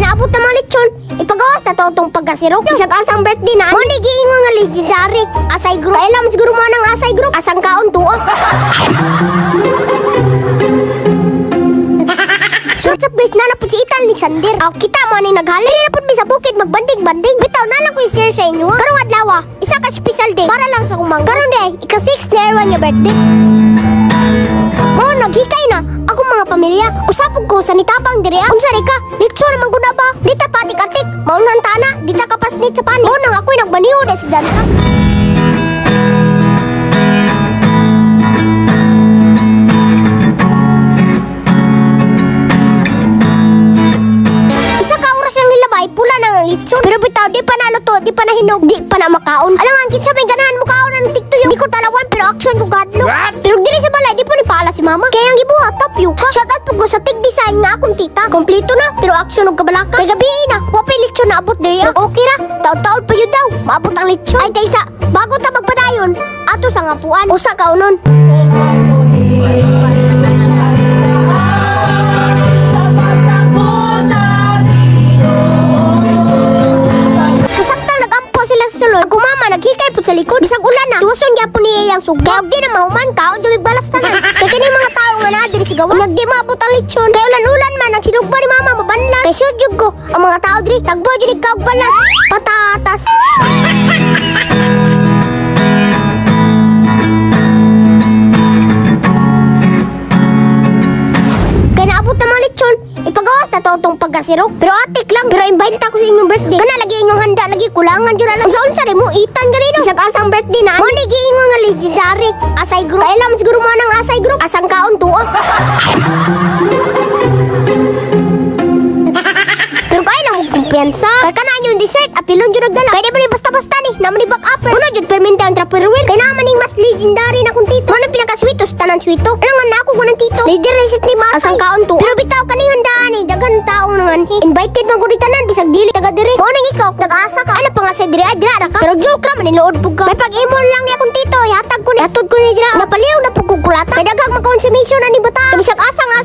naabot na mga lechon. Ipagawas na to itong pagkasirok. Isang asang birthday na. Mo giingon nga legendary. Asay group. Kailan mo siguro mo ng asay group. Asang kaon to. So what's up guys, nalapot si Ital Alexander. Kita mo na naghalin. Nalapot mi sa bukid magbanding-banding. Bitaw na lang ko i-share sa inyo. Karong adlaw, isa ka special day para lang sa kumang. Karon day, ika-6 na erwan nga birthday. Naghikay na ako mga pamilya. Usapog ko sa nitapang diri. Unsa ka? Litso naman guna ba? Dita patik-atik. Maunan tana, dita kapasnit sa pani. Nang ako'y nagbaniho na si Dantra. Isa ka oras ang nilabay, pula na ang litso. Pero bitaw, di pa naluto, di pa nahinog, di pa na makaon. Alang ang kitsa may ganahan mo kaon ng tiktuyo. Di ko talawan pero action ko gadlo. Pero diri sa balay, di pa ni paala si mama. Kaya ang gibuhat tapyo ka. Shout out po ko sa tig design nga akong tita. Kompleto na pero action og kabalaka. Kay gabi na, wapay lechon na abot diri. Okay ra, taon-taon pa yun daw. Maabot ang lechon. Ay taysa, bago ta magpadayon, ato sa ngapuan. Usa ka unon. Kasaktang nagampo sila sa sulod. Ako mama naghikay po sa likod. Bisag ulan na. Tuwason niya po niya yung suga. Kaya di na mahuman kaon jumig balas tanan. Kaya kini mga tao nga na diri sigawan. Nagdi maabot ang lechon. Kaya ulan-ulan man ang sinugba ni mama mabanlan. Kaya sure jud ko ang mga tao diri tagbo jud kaog balas. Patatas. Kaya naabot na mga lechon. Ipagawas na to itong pagkasirok. Pero atik lang. Pero invite ako sa inyong birthday. Kana lagi inyong handa. Lagi kulangan dyan alam. Sa unsa mo itan ganino. Isang asang birthday na. Mo lagi inyong nga legendary. Asay group. Kailan mo siguro mo ng asay group. Asang kaon to. Pero kailan mo kumpiyansa. Kaya kanaan yung dessert. Apilon dyan nagdala. Kaya di ba basta-basta ni. Naman ni back upper. Puno dyan perminta ang trapperware. Kaya naman yung mas legendary na kung tito. Ano pinaka-sweeto sa tanan sweeto. Alangan na ako kunang tito. Leader reset ni Masay. Asang kaon to. Pero bitaw kanang handaan eh. Dagan taong nangan. Invited man ko tanan. Bisag dili taga diri. Mo nang ikaw. Nag-asa ka. Ano pa nga sa diri? Adra na ka. Pero joke ra man nilood po ka. May pag-imol lang niya kung tito. Ihatag ko ni. Hatod ko ni dira. Napaliw na po kukulata. Kaya daghang makonsumisyon na ni bata. Bisag asa nga